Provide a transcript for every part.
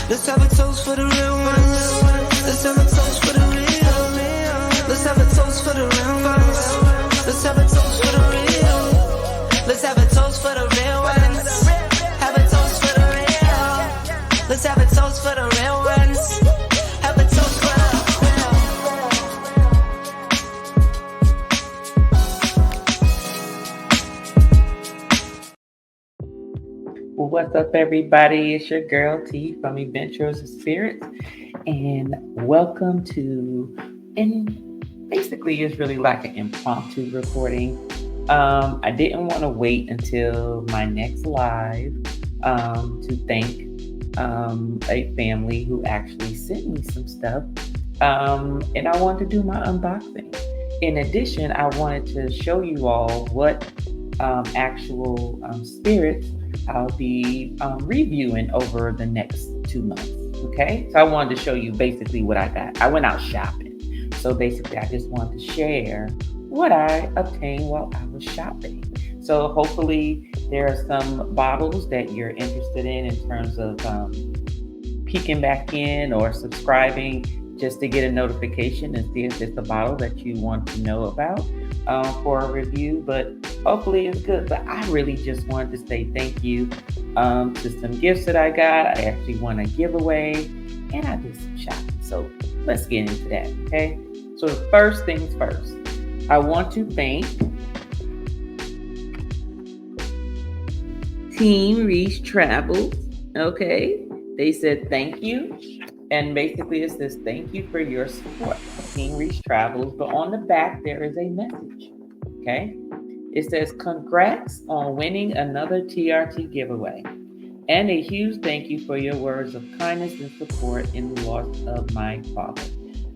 Let's have a toast for the real ones. Let's have a toast for the real. Let's have a toast for the real ones. Let's have a toast for the real. Let's have a toast for the real ones. Have a toast for the real. Let's have a toast for the real ones. Have a toast for the Well, what's up, everybody? It's your girl T from Eventyoursofspirits, and welcome to, and basically it's really like an impromptu recording. I didn't want to wait until my next live to thank a family who actually sent me some stuff, and I wanted to do my unboxing. In addition, I wanted to show you all what actual spirits I'll be reviewing over the next 2 months. Okay, so I wanted to show you basically what I got. I went out shopping, so basically I just wanted to share what I obtained while I was shopping. So hopefully there are some bottles that you're interested in terms of peeking back in or subscribing just to get a notification and see if it's a bottle that you want to know about for a review. But hopefully it's good. But I really just wanted to say thank you to some gifts that I got. I actually won a giveaway and I did some shopping. So let's get into that, okay? So the first things first, I want to thank Team Reese Travels, okay? They said thank you. And basically it says thank you for your support, Team Reese Travels. But on the back, there is a message, okay? It says, congrats on winning another TRT giveaway. And a huge thank you for your words of kindness and support in the loss of my father.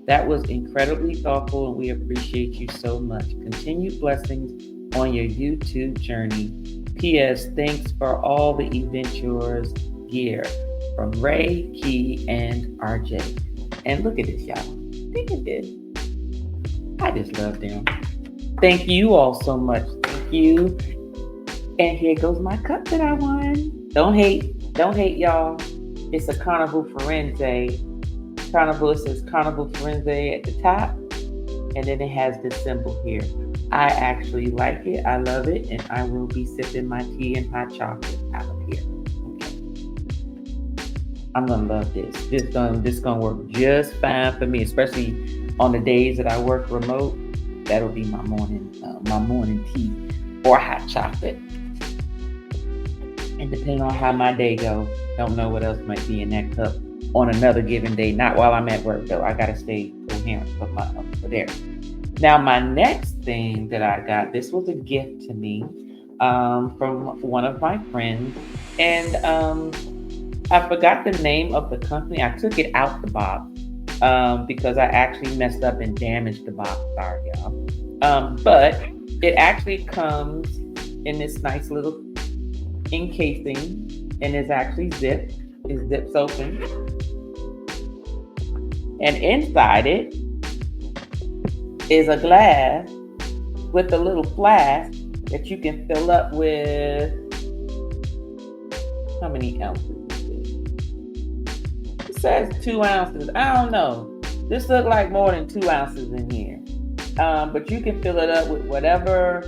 That was incredibly thoughtful and we appreciate you so much. Continued blessings on your YouTube journey. P.S. Thanks for all the Eventures gear from Ray, Key, and RJ. And look at this, y'all. Look at this. I just love them. Thank you all so much. Thank you. And here goes my cup that I won. Don't hate, y'all. It's a Carnival Forense. Carnival says Carnival Forense at the top, and then it has this symbol here. I actually like it. I love it, and I will be sipping my tea and hot chocolate out of here. Okay. I'm gonna love this. This gonna work just fine for me, especially on the days that I work remote. That'll be my morning tea or hot chocolate. And depending on how my day goes, don't know what else might be in that cup on another given day. Not while I'm at work though. I gotta stay coherent for there. Now my next thing that I got, this was a gift to me from one of my friends, and I forgot the name of the company. I took it out the box because I actually messed up and damaged the box. Sorry, y'all. But it actually comes in this nice little encasing, and it's actually zipped. It zips open, and inside it is a glass with a little flask that you can fill up with. How many ounces is this? It says 2 ounces. I don't know. This looks like more than 2 ounces in here. But you can fill it up with whatever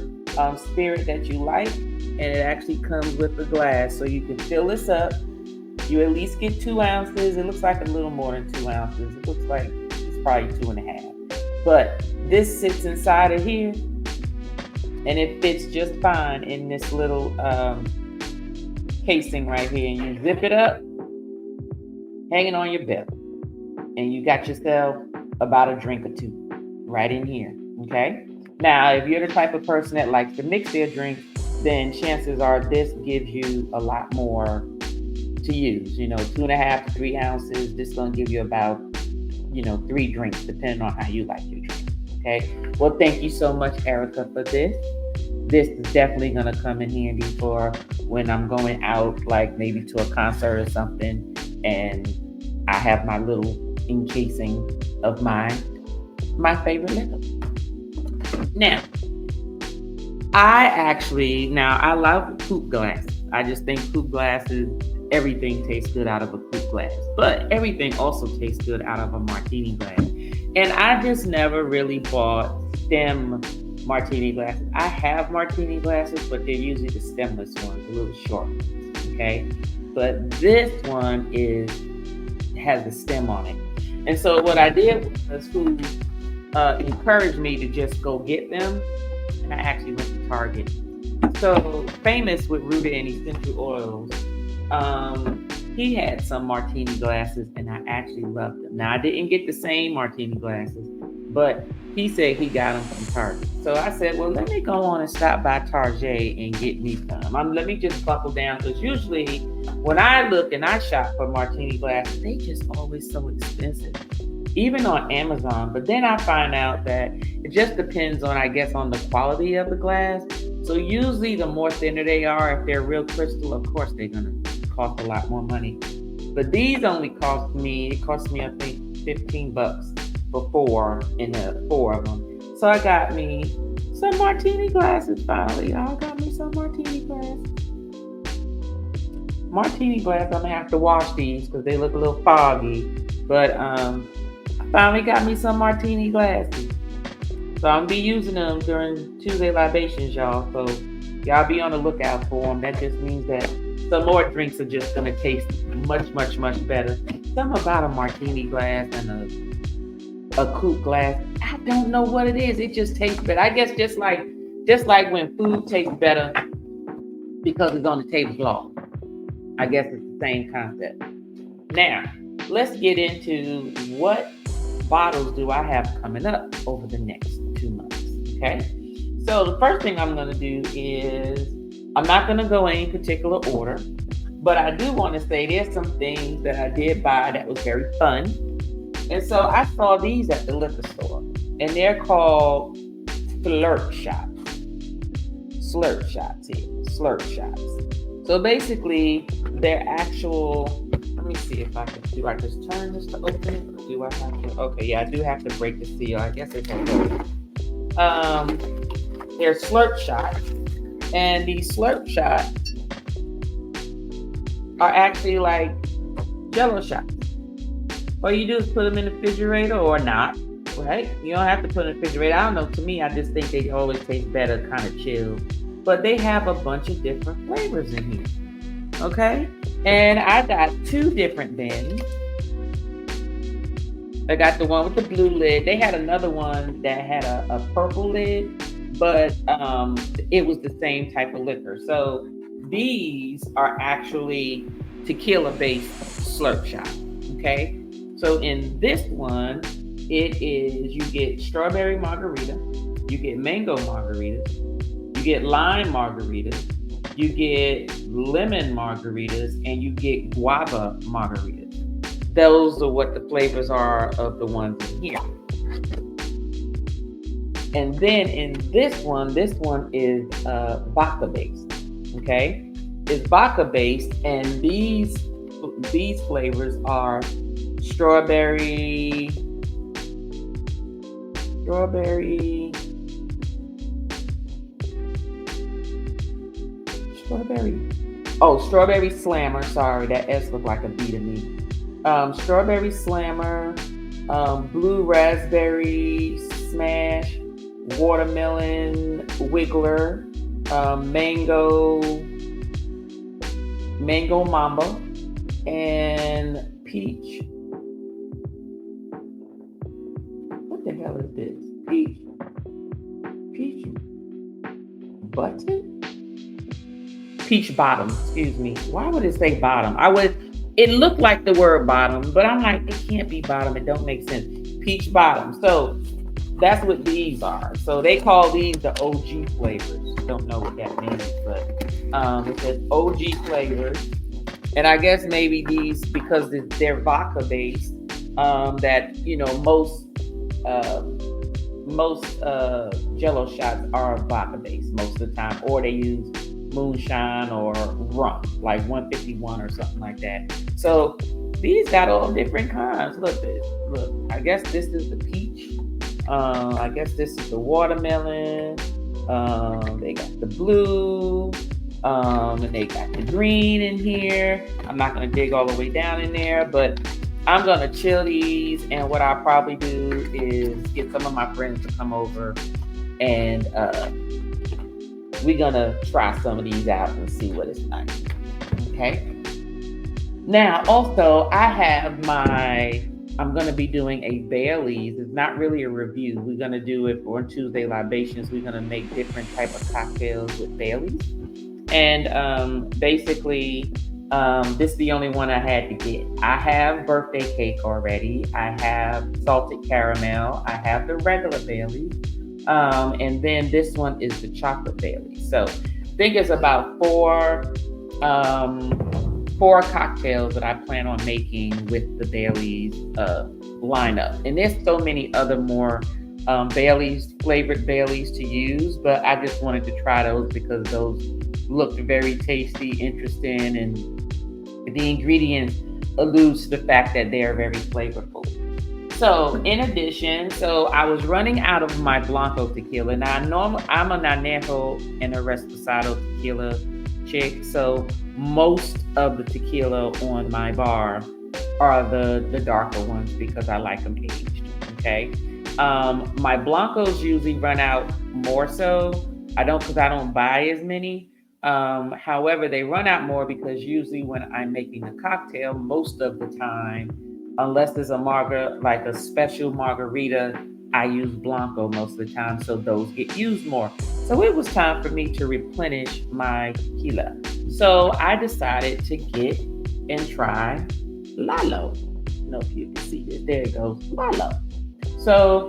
spirit that you like, and it actually comes with the glass. So you can fill this up. You at least get 2 ounces. It looks like a little more than 2 ounces. It looks like it's probably 2.5. But this sits inside of here, and it fits just fine in this little casing right here. And you zip it up, hanging on your belt, and you got yourself about a drink or two right in here. Okay. Now, if you're the type of person that likes to mix their drinks, then chances are this gives you a lot more to use. 2.5 to 3 ounces. This is gonna give you about 3 drinks, depending on how you like your drink. Okay. Well, thank you so much, Erica, for this. This is definitely going to come in handy for when I'm going out, like maybe to a concert or something, and I have my little encasing of my favorite liquor. Now, I love coupe glasses. I just think coupe glasses everything tastes good out of a coupe glass, but everything also tastes good out of a martini glass. And I just never really bought stem martini glasses. I have martini glasses, but they're usually the stemless ones, a little short. Okay, but this one has a stem on it. And so what I did was, who encouraged me to just go get them, and I actually went to Target. So famous with rooted and essential oils. He had some martini glasses, and I actually loved them. Now I didn't get the same martini glasses, but he said he got them from Target. So I said, well, let me go on and stop by Target and get me some. Let me just buckle down, because usually when I look and I shop for martini glasses, they just always so expensive, even on Amazon. But then I find out that it just depends on, I guess, on the quality of the glass. So usually the more thinner they are, if they're real crystal, of course they're gonna cost a lot more money. But these only cost me I think $15 for 4 in the 4 of them. So I got me some martini glasses finally. I got me some martini glasses. Martini glass, I'm gonna have to wash these because they look a little foggy. But I finally got me some martini glasses. So I'm gonna be using them during Tuesday Libations, y'all. So y'all be on the lookout for them. That just means that some more drinks are just gonna taste much, much, much better. Something about a martini glass and a coupe glass, I don't know what it is. It just tastes better. I guess just like when food tastes better because it's on the tablecloth. I guess it's the same concept. Now, let's get into what bottles do I have coming up over the next 2 months. Okay. So the first thing I'm going to do is, I'm not going to go in any particular order, but I do want to say there's some things that I did buy that was very fun. And so I saw these at the liquor store, and they're called slurp shots. Slurp shots here. Slurp shots. So basically, they're actual. Let me see if I can. Do I just turn this to open it? Or do I have to? Okay, yeah, I do have to break the seal. I guess it's okay. They're slurp shots, and these slurp shots are actually like Jello shots. All you do is put them in the refrigerator or not, right? You don't have to put them in the refrigerator. I don't know. To me, I just think they always taste better, kind of chilled. But they have a bunch of different flavors in here. Okay? And I got 2 different bins. I got the one with the blue lid. They had another one that had a purple lid, but it was the same type of liquor. So these are actually tequila-based slurp shots. Okay? So in this one, you get strawberry margarita, you get mango margaritas, you get lime margaritas, you get lemon margaritas, and you get guava margaritas. Those are what the flavors are of the ones in here. And then in this one is vodka based. Okay, it's vodka based, and these flavors are strawberry slammer. Sorry, that S looked like a B to me. Strawberry slammer, blue raspberry smash, watermelon wiggler, mango mambo, and peach. What the hell is this? Peach button? Peach bottom, excuse me. Why would it say bottom? It looked like the word bottom, but I'm like, it can't be bottom. It don't make sense. Peach bottom. So that's what these are. So they call these the OG flavors. Don't know what that means, but it says OG flavors. And I guess maybe these, because they're vodka based, that, you know, most Jello shots are vodka based most of the time, or they use moonshine or rum, like 151 or something like that. So these got all different kinds. Look, I guess this is the peach. I guess this is the watermelon. They got the blue. And they got the green in here. I'm not going to dig all the way down in there, but I'm going to chill these. And what I'll probably do is get some of my friends to come over, and we're going to try some of these out and see what it's like. Okay. Now, also, I'm going to be doing a Bailey's. It's not really a review. We're going to do it on Tuesday Libations. We're going to make different type of cocktails with Bailey's. And basically, this is the only one I had to get. I have birthday cake already. I have salted caramel. I have the regular Bailey's. And then this one is the chocolate Bailey's. So I think it's about four cocktails that I plan on making with the Bailey's lineup. And there's so many other more flavored Baileys to use, but I just wanted to try those because those looked very tasty, interesting, and the ingredients allude to the fact that they are very flavorful. So in addition, I was running out of my Blanco tequila. Now I'm a Añejo and a Reposado tequila chick, so most of the tequila on my bar are the darker ones because I like them aged. Okay. My Blancos usually run out more so. Because I don't buy as many. However, they run out more because usually when I'm making a cocktail, most of the time, unless there's like a special margarita, I use Blanco most of the time. So those get used more. So it was time for me to replenish my tequila. So I decided to get and try Lalo. I don't know if you can see this. There it goes, Lalo. So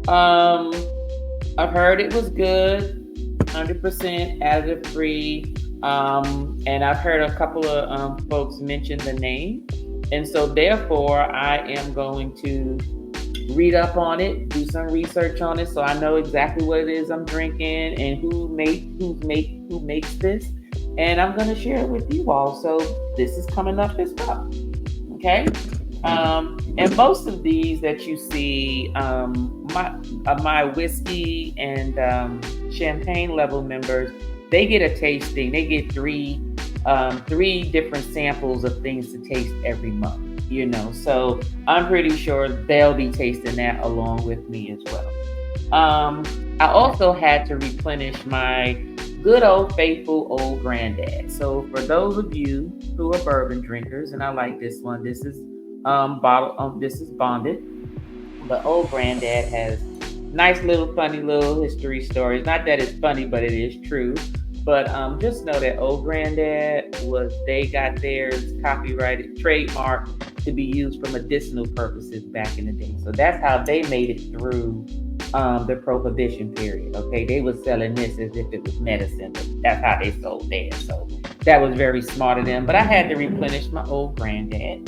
I've heard it was good, 100% additive free. And I've heard a couple of folks mention the name. And so therefore I am going to read up on it, do some research on it so I know exactly what it is I'm drinking and who makes this. And I'm going to share it with you all. So this is coming up as well. Okay. And most of these that you see, my whiskey and champagne level members, they get a tasting. They get three different samples of things to taste every month. So I'm pretty sure they'll be tasting that along with me as well. I also had to replenish my good old faithful old granddad. So for those of you who are bourbon drinkers, and I like this one, this is this is bonded. But old granddad has nice little funny little history stories. Not that it's funny, but it is true. But just know that old granddad they got theirs copyrighted, trademarked to be used for medicinal purposes back in the day. So that's how they made it through the prohibition period. Okay, they were selling this as if it was medicine, but that's how they sold theirs. So that was very smart of them. But I had to replenish my old granddad.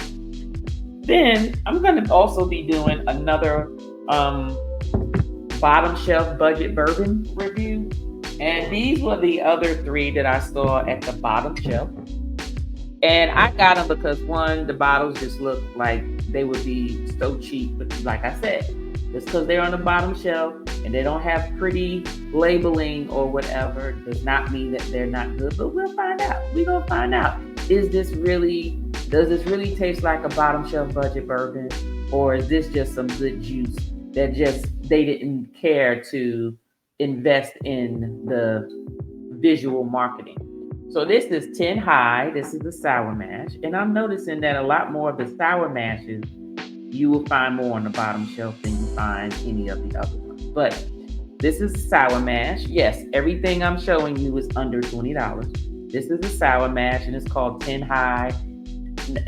Then I'm going to also be doing another bottom shelf budget bourbon review. And these were the other three that I saw at the bottom shelf. And I got them because one, the bottles just look like they would be so cheap. But like I said, just because they're on the bottom shelf and they don't have pretty labeling or whatever does not mean that they're not good. But we'll find out. We're going to find out. Does this really taste like a bottom shelf budget bourbon? Or is this just some good juice that they didn't care to invest in the visual marketing? So this is 10 High. This is the sour mash. And I'm noticing that a lot more of the sour mashes you will find more on the bottom shelf than you find any of the other ones. But this is sour mash. Yes, everything I'm showing you is under $20. This is a sour mash and it's called 10 High.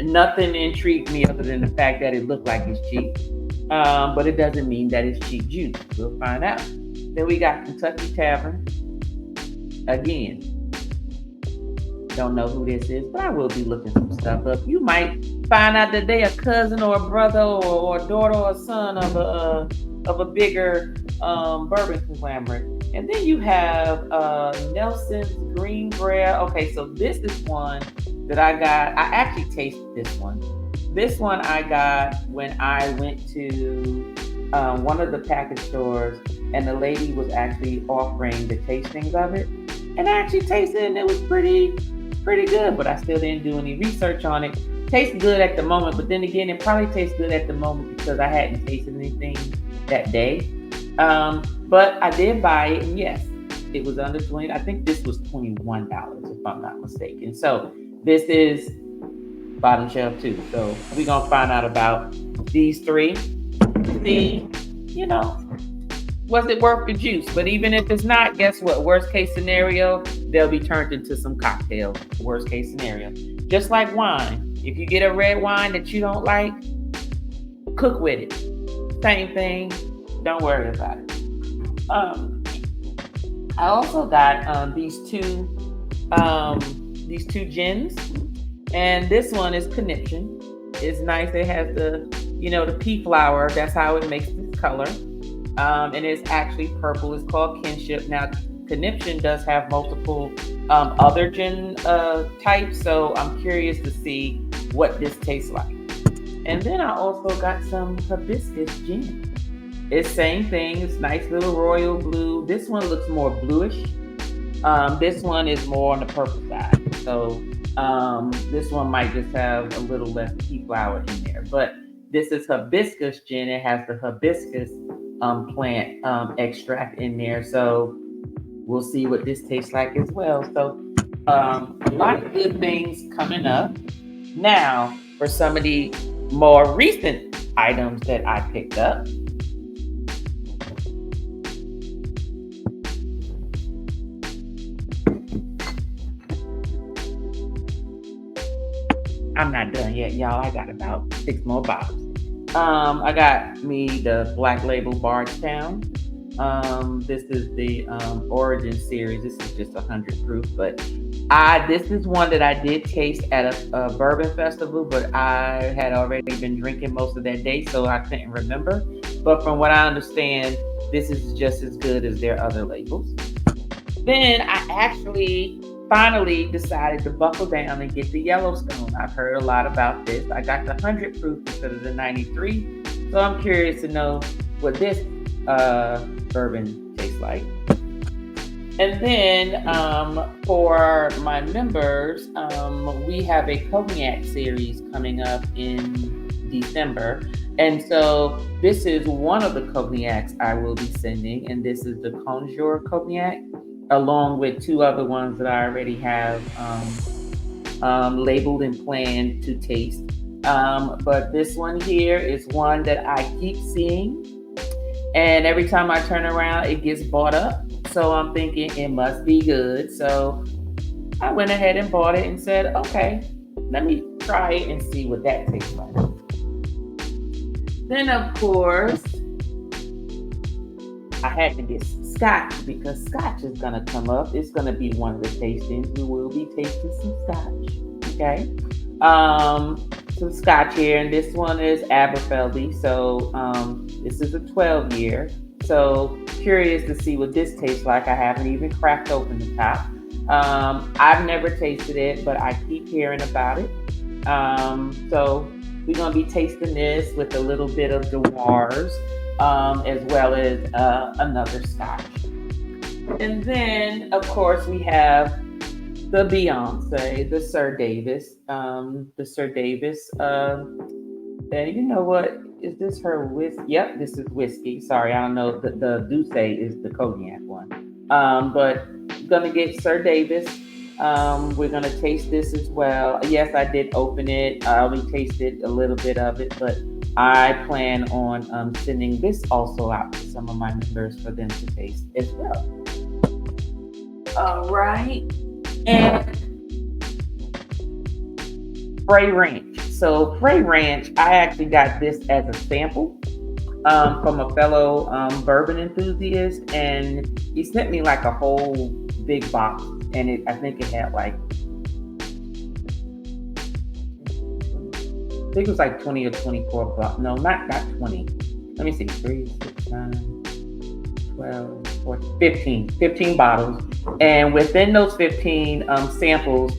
Nothing intrigued me other than the fact that it looked like it's cheap. But it doesn't mean that it's cheap juice. We'll find out. Then we got Kentucky Tavern. Again, don't know who this is, but I will be looking some stuff up. You might find out that they a cousin or a brother or a daughter or a son of a bigger bourbon conglomerate. And then you have Nelson's Green Brier. Okay, so this is one that I got. I actually tasted this one. This one I got when I went to one of the package stores, and the lady was actually offering the tastings of it. And I actually tasted it and it was pretty good, but I still didn't do any research on it. Tastes good at the moment, but then again, it probably tastes good at the moment because I hadn't tasted anything that day. But I did buy it, and yes, it was under 20. I think this was $21 if I'm not mistaken. So this is bottom shelf too. So we're gonna find out about these three. See, you know, was it worth the juice? But even if it's not, guess what? Worst case scenario, they'll be turned into some cocktails. Worst case scenario. Just like wine. If you get a red wine that you don't like, cook with it. Same thing. Don't worry about it. I also got these two gins, and this one is Conniption. It's nice. It has the pea flower. That's how it makes this color. And it's actually purple. It's called Kinship. Now, Conniption does have multiple other gin types, so I'm curious to see what this tastes like. And then I also got some hibiscus gin. It's same thing. It's nice little royal blue. This one looks more bluish. This one is more on the purple side. So this one might just have a little less pea flower in there. But this is hibiscus gin. It has the hibiscus plant extract in there. So we'll see what this tastes like as well. So a lot of good things coming up. Now, for some of the more recent items that I picked up. I'm not done yet, y'all. I got about 6 more bottles. I got me the Black Label Bardstown. This is the Origin series. This is just 100 proof, but this is one that I did taste at a bourbon festival, but I had already been drinking most of that day, so I couldn't remember. But from what I understand, this is just as good as their other labels. Then I actually finally decided to buckle down and get the Yellowstone. I've heard a lot about this. I got the 100 proof instead of the 93. So I'm curious to know what this bourbon tastes like. And then for my members, we have a Cognac series coming up in December. And so this is one of the Cognacs I will be sending. And this is the Conjure Cognac, along with 2 other ones that I already have labeled and planned to taste. But this one here is one that I keep seeing. And every time I turn around, it gets bought up. So I'm thinking it must be good. So I went ahead and bought it and said, okay, let me try it and see what that tastes like. Then, of course, I had to get scotch because scotch is going to come up. It's going to be one of the tastings. We will be tasting some scotch. Okay. Some scotch here. And this one is Aberfeldy. So this is a 12-year. So curious to see what this tastes like. I haven't even cracked open the top. I've never tasted it, but I keep hearing about it. So we're going to be tasting this with a little bit of Dewar's, as well as another scotch. And then, of course, we have the Beyonce, the Sir Davis. And you know what? Is this her whiskey? Yep, this is whiskey. Sorry, I don't know. The Douce is the Cognac one. But gonna get Sir Davis. We're gonna taste this as well. Yes, I did open it. I only tasted a little bit of it, but I plan on sending this also out to some of my members for them to taste as well. All right. And Frey Ranch. So Frey Ranch, I actually got this as a sample from a fellow bourbon enthusiast, and he sent me like a whole big box, and I think it had like, I think it was like 20 or 24 bucks. No, not 20. Let me see, 3, 6, 9, 12, 14, 15 bottles. And within those 15 samples,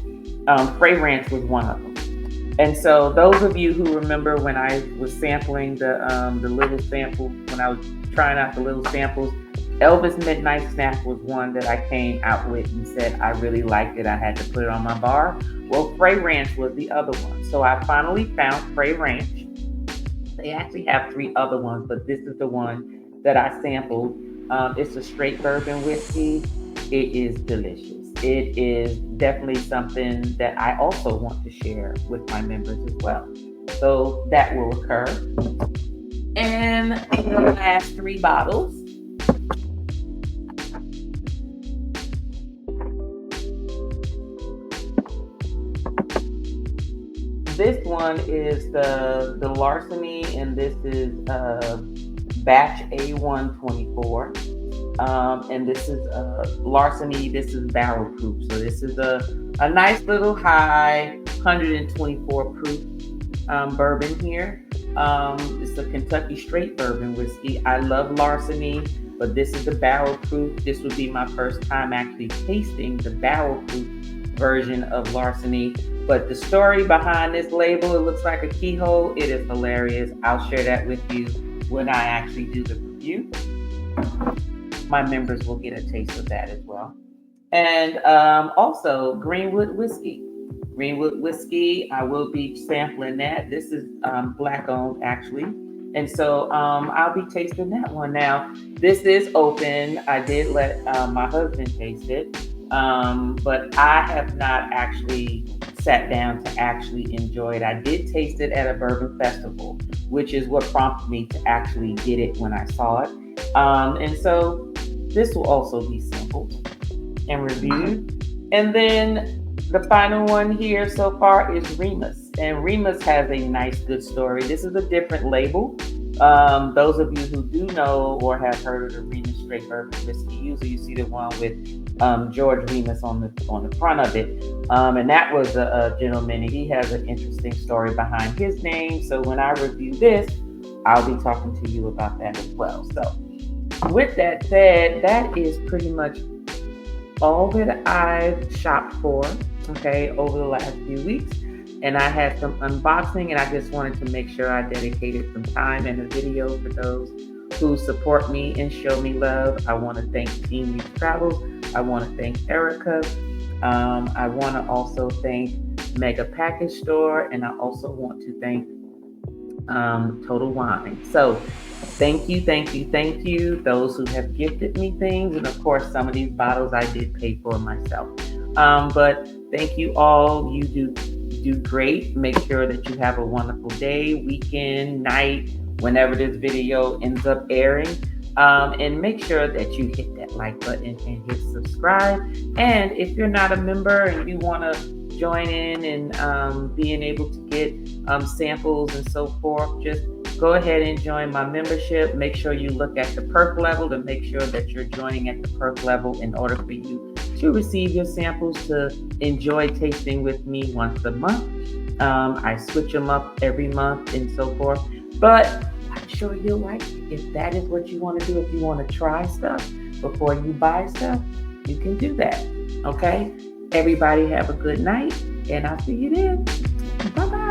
Frey Ranch was one of them. And so those of you who remember when I was sampling the little sample, when I was trying out the little samples, Elvis Midnight Snack was one that I came out with and said I really liked it. I had to put it on my bar. Well, Frey Ranch was the other one. So I finally found Frey Ranch. They actually have 3 other ones, but this is the one that I sampled. It's a straight bourbon whiskey. It is delicious. It is definitely something that I also want to share with my members as well. So that will occur. And the last 3 bottles. This one is the Larceny, and this is batch A124. And this is Larceny. This is barrel proof. So this is a nice little high 124 proof bourbon here. It's a Kentucky straight bourbon whiskey. I love Larceny, but this is the barrel proof. This would be my first time actually tasting the barrel proof version of Larceny. But the story behind this label, it looks like a keyhole. It is hilarious. I'll share that with you when I actually do the review. My members will get a taste of that as well. And also Greenwood whiskey. Greenwood whiskey, I will be sampling that. This is black owned actually. And so I'll be tasting that one. Now, this is open. I did let my husband taste it. But I have not actually sat down to actually enjoy it. I did taste it at a bourbon festival, which is what prompted me to actually get it when I saw it. And so this will also be sampled and reviewed. And then the final one here so far is Remus. And Remus has a nice, good story. This is a different label. Those of you who do know or have heard of the Remus straight bourbon whiskey, usually you see the one with George Remus on the front of it. And that was a gentleman. He has an interesting story behind his name. So when I review this, I'll be talking to you about that as well. So with that said, that is pretty much all that I've shopped for, okay, over the last few weeks. And I had some unboxing, and I just wanted to make sure I dedicated some time in the video for those who support me and show me love. I want to thank Team Reach Travels. I want to thank Erica. I want to also thank Mega Package Store, and I also want to thank Total Wine. So thank you, those who have gifted me things. And of course, some of these bottles I did pay for myself. But thank you all. You do great. Make sure that you have a wonderful day, weekend, night, whenever this video ends up airing. And make sure that you hit that like button and hit subscribe. And if you're not a member and you want to join in and being able to get samples and so forth, just go ahead and join my membership. Make sure you look at the perk level to make sure that you're joining at the perk level in order for you to receive your samples to enjoy tasting with me once a month. I switch them up every month and so forth. But I'm sure you'll like it. If that is what you want to do, if you want to try stuff before you buy stuff, you can do that. Okay? Everybody have a good night, and I'll see you then. Bye-bye.